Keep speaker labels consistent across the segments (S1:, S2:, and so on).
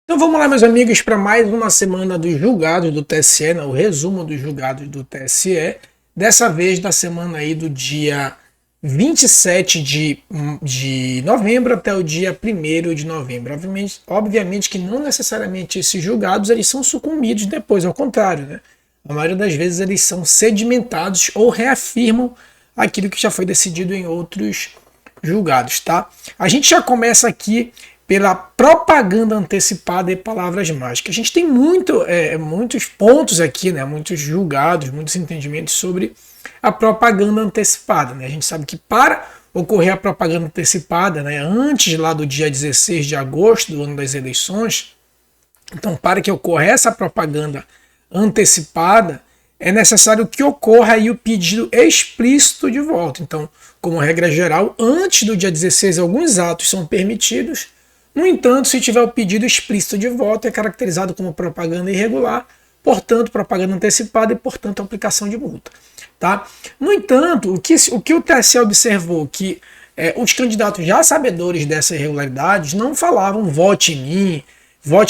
S1: Então vamos lá, meus amigos, para mais uma semana dos julgados do TSE, né? O resumo dos julgados do TSE. Dessa vez da semana aí do dia 27 de novembro até o dia 1º de novembro. Obviamente que não necessariamente esses julgados eles são sucumbidos depois, ao contrário, né? A maioria das vezes eles são sedimentados ou reafirmam aquilo que já foi decidido em outros julgados, tá? A gente já começa aqui pela propaganda antecipada e palavras mágicas. A gente tem muitos pontos aqui, né? Muitos julgados, muitos entendimentos sobre a propaganda antecipada, né? A gente sabe que para ocorrer a propaganda antecipada, né, antes lá do dia 16 de agosto do ano das eleições, então para que ocorra essa propaganda antecipada, é necessário que ocorra aí o pedido explícito de voto. Então, como regra geral, antes do dia 16 alguns atos são permitidos. No entanto, se tiver o pedido explícito de voto, é caracterizado como propaganda irregular, portanto, propaganda antecipada e, portanto, aplicação de multa. Tá? No entanto, o que o TSE observou que os candidatos já sabedores dessas irregularidades não falavam vote em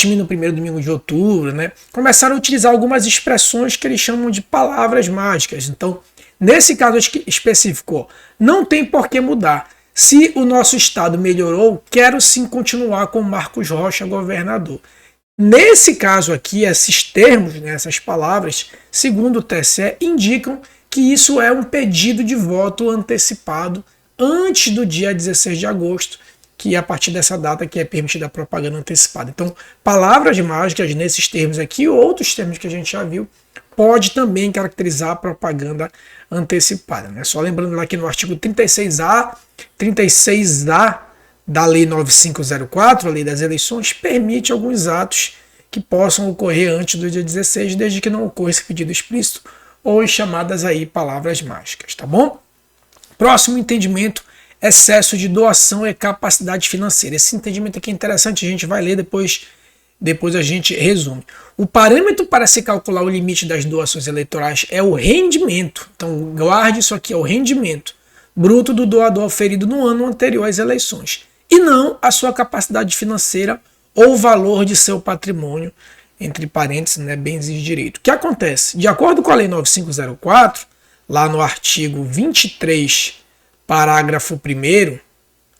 S1: mim no primeiro domingo de outubro, né? Começaram a utilizar algumas expressões que eles chamam de palavras mágicas. Então, nesse caso específico, não tem por que mudar. Se o nosso estado melhorou, quero sim continuar com Marcos Rocha governador. Nesse caso aqui, esses termos, né, essas palavras, segundo o TSE, indicam que isso é um pedido de voto antecipado antes do dia 16 de agosto, que é a partir dessa data que é permitida a propaganda antecipada. Então, palavras mágicas nesses termos aqui e outros termos que a gente já viu, pode também caracterizar a propaganda antecipada, né? Só lembrando lá que no artigo 36A da Lei 9504, a Lei das Eleições, permite alguns atos que possam ocorrer antes do dia 16, desde que não ocorra esse pedido explícito ou as chamadas aí palavras mágicas, tá bom? Próximo entendimento, excesso de doação e capacidade financeira. Esse entendimento aqui é interessante, a gente vai ler depois a gente resume. O parâmetro para se calcular o limite das doações eleitorais é o rendimento. Então guarde isso aqui, é o rendimento bruto do doador oferido no ano anterior às eleições, e não a sua capacidade financeira ou o valor de seu patrimônio, entre parênteses, né, bens e direitos. O que acontece? De acordo com a Lei 9504, lá no artigo 23, parágrafo 1º,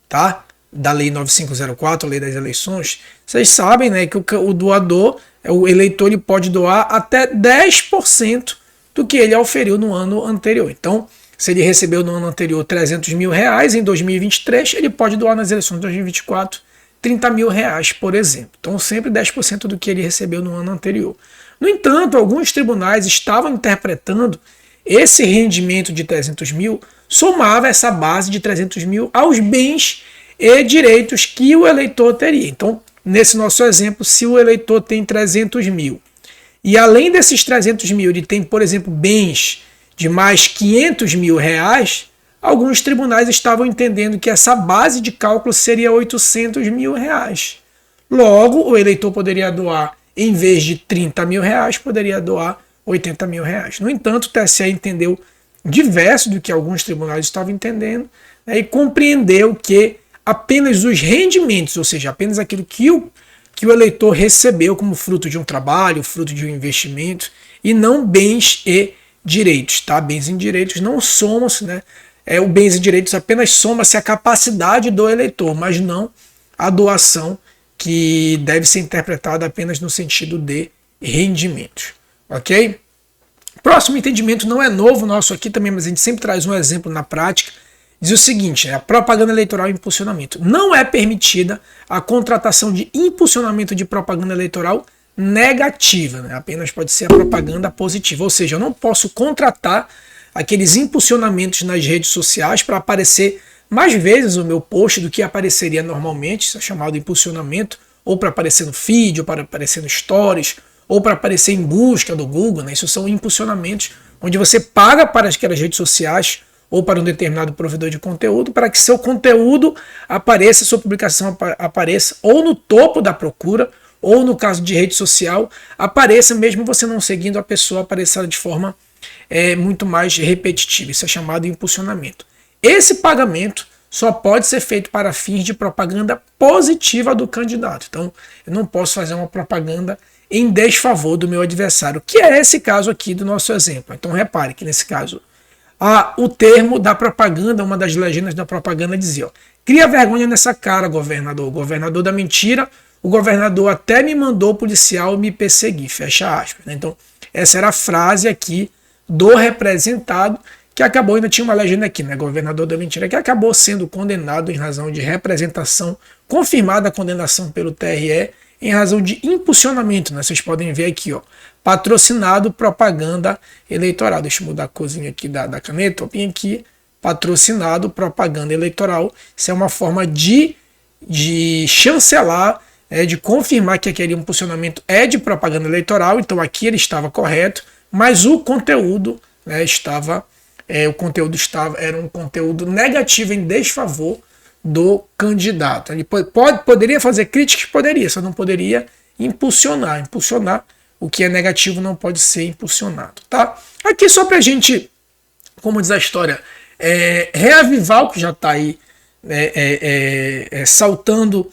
S1: tá? Da Lei 9504, a Lei das Eleições, vocês sabem, né, que o doador, o eleitor, ele pode doar até 10% do que ele auferiu no ano anterior. Então, se ele recebeu no ano anterior 300 mil reais, em 2023 ele pode doar nas eleições de 2024 30 mil reais, por exemplo. Então, sempre 10% do que ele recebeu no ano anterior. No entanto, alguns tribunais estavam interpretando esse rendimento de 300 mil, somava essa base de 300 mil aos bens e direitos que o eleitor teria. Então, nesse nosso exemplo, se o eleitor tem 300 mil e além desses 300 mil ele tem, por exemplo, bens de mais 500 mil reais, alguns tribunais estavam entendendo que essa base de cálculo seria 800 mil reais. Logo, o eleitor poderia doar, em vez de 30 mil reais, poderia doar 80 mil reais. No entanto, o TSE entendeu diverso do que alguns tribunais estavam entendendo, né, e compreendeu que apenas os rendimentos, ou seja, apenas aquilo que o eleitor recebeu como fruto de um trabalho, fruto de um investimento, e não bens e direitos, tá? Bens e direitos não somam-se, né? O bens e direitos apenas soma-se a capacidade do eleitor, mas não a doação, que deve ser interpretada apenas no sentido de rendimentos, ok? Próximo entendimento não é novo nosso aqui também, mas a gente sempre traz um exemplo na prática. Diz o seguinte, a propaganda eleitoral e impulsionamento. Não é permitida a contratação de impulsionamento de propaganda eleitoral negativa, né? Apenas pode ser a propaganda positiva, ou seja, eu não posso contratar aqueles impulsionamentos nas redes sociais para aparecer mais vezes o meu post do que apareceria normalmente, isso é chamado impulsionamento, ou para aparecer no feed, ou para aparecer no stories, ou para aparecer em busca do Google, né? Isso são impulsionamentos onde você paga para aquelas redes sociais ou para um determinado provedor de conteúdo para que seu conteúdo apareça, sua publicação apareça ou no topo da procura, ou no caso de rede social, apareça mesmo você não seguindo a pessoa, apareça de forma muito mais repetitiva. Isso é chamado de impulsionamento. Esse pagamento só pode ser feito para fins de propaganda positiva do candidato. Então, eu não posso fazer uma propaganda em desfavor do meu adversário, que é esse caso aqui do nosso exemplo. Então, repare que nesse caso, o termo da propaganda, uma das legendas da propaganda dizia, ó, cria vergonha nessa cara, governador, governador da mentira, o governador até me mandou o policial me perseguir, fecha aspas. Então, essa era a frase aqui do representado, que acabou, ainda tinha uma legenda aqui, né, governador da mentira, que acabou sendo condenado em razão de representação, confirmada a condenação pelo TRE, em razão de impulsionamento, né, vocês podem ver aqui, ó, patrocinado propaganda eleitoral. Deixa eu mudar a corzinha aqui da caneta, ó, bem aqui, patrocinado propaganda eleitoral. Isso é uma forma de chancelar, de confirmar que aquele impulsionamento é de propaganda eleitoral. Então aqui ele estava correto, mas o conteúdo, né, era um conteúdo negativo em desfavor do candidato. Ele poderia fazer críticas? Poderia, só não poderia impulsionar. Impulsionar, o que é negativo não pode ser impulsionado. Tá? Aqui só para a gente, como diz a história, reavivar o que já está aí saltando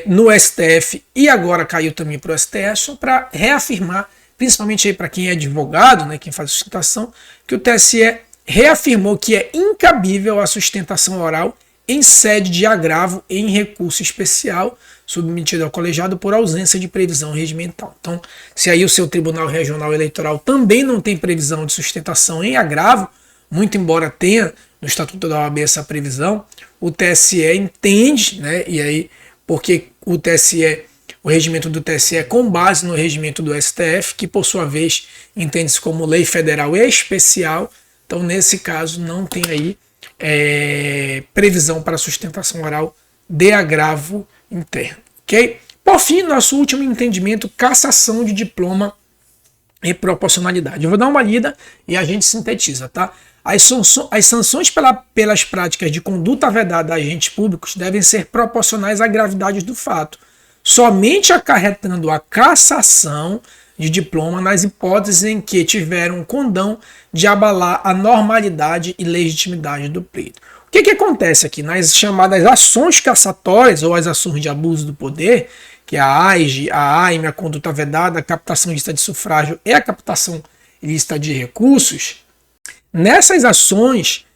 S1: no STF e agora caiu também para o STF, só para reafirmar, principalmente aí para quem é advogado, né, quem faz sustentação, que o TSE reafirmou que é incabível a sustentação oral em sede de agravo em recurso especial submetido ao colegiado por ausência de previsão regimental. Então, se aí o seu Tribunal Regional Eleitoral também não tem previsão de sustentação em agravo, muito embora tenha no Estatuto da OAB essa previsão, o TSE entende, né, e aí, porque o TSE, o regimento do TSE é com base no regimento do STF, que por sua vez entende-se como lei federal especial, então nesse caso não tem aí previsão para sustentação oral de agravo interno, ok? Por fim, nosso último entendimento, cassação de diploma e proporcionalidade. Eu vou dar uma lida e a gente sintetiza, tá? As sanções pelas práticas de conduta vedada a agentes públicos devem ser proporcionais à gravidade do fato, somente acarretando a cassação de diploma nas hipóteses em que tiveram um condão de abalar a normalidade e legitimidade do pleito. O que acontece aqui? Nas chamadas ações cassatórias ou as ações de abuso do poder, que é a AIGE, a AIME, a conduta vedada, a captação ilícita de sufrágio e a captação ilícita de recursos, nessas ações,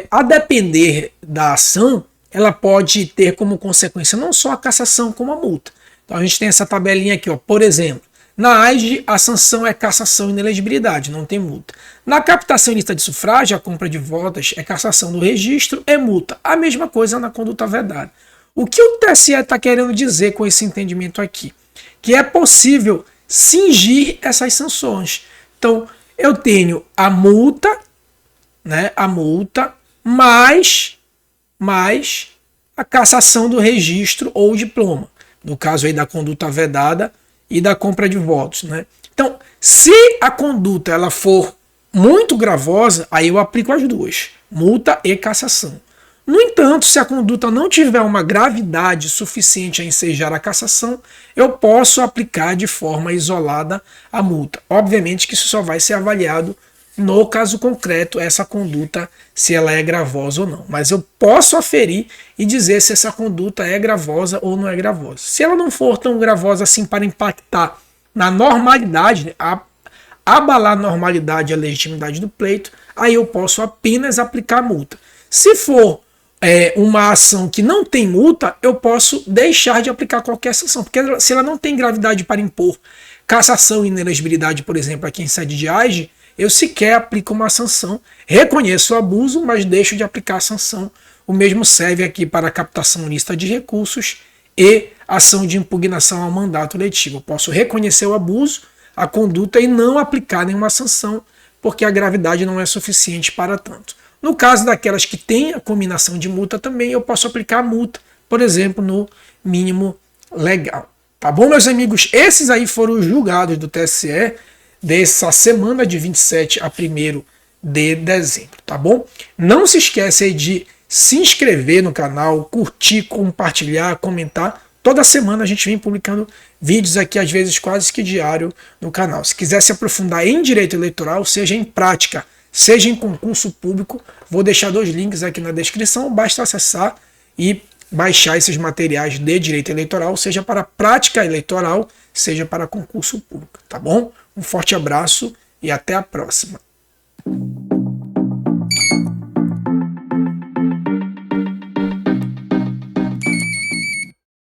S1: a depender da ação, ela pode ter como consequência não só a cassação como a multa. Então a gente tem essa tabelinha aqui, ó, por exemplo, na AIGE a sanção é cassação e inelegibilidade, não tem multa. Na captação ilícita de sufrágio, a compra de votos é cassação do registro, é multa. A mesma coisa na conduta vedada. O que o TSE está querendo dizer com esse entendimento aqui? Que é possível cingir essas sanções. Então eu tenho a multa, né, mais a cassação do registro ou diploma, no caso aí da conduta vedada e da compra de votos, né? Então, se a conduta ela for muito gravosa, aí eu aplico as duas, multa e cassação. No entanto, se a conduta não tiver uma gravidade suficiente a ensejar a cassação, eu posso aplicar de forma isolada a multa. Obviamente que isso só vai ser avaliado no caso concreto, essa conduta, se ela é gravosa ou não. Mas eu posso aferir e dizer se essa conduta é gravosa ou não é gravosa. Se ela não for tão gravosa assim para impactar na normalidade, né, abalar a normalidade e a legitimidade do pleito, aí eu posso apenas aplicar multa. Se for uma ação que não tem multa, eu posso deixar de aplicar qualquer sanção, porque se ela não tem gravidade para impor cassação e inelegibilidade, por exemplo, aqui em sede de AIGE, eu sequer aplico uma sanção, reconheço o abuso, mas deixo de aplicar a sanção. O mesmo serve aqui para a captação ilícita de recursos e ação de impugnação ao mandato letivo. Eu posso reconhecer o abuso, a conduta e não aplicar nenhuma sanção, porque a gravidade não é suficiente para tanto. No caso daquelas que têm a combinação de multa também, eu posso aplicar a multa, por exemplo, no mínimo legal. Tá bom, meus amigos? Esses aí foram os julgados do TSE dessa semana de 27 a 1º de dezembro, tá bom? Não se esquece aí de se inscrever no canal, curtir, compartilhar, comentar. Toda semana a gente vem publicando vídeos aqui, às vezes quase que diário, no canal. Se quiser se aprofundar em direito eleitoral, seja em prática seja em concurso público. Vou deixar 2 links aqui na descrição, basta acessar e baixar esses materiais de direito eleitoral, seja para prática eleitoral, seja para concurso público, tá bom? Um forte abraço e até a próxima.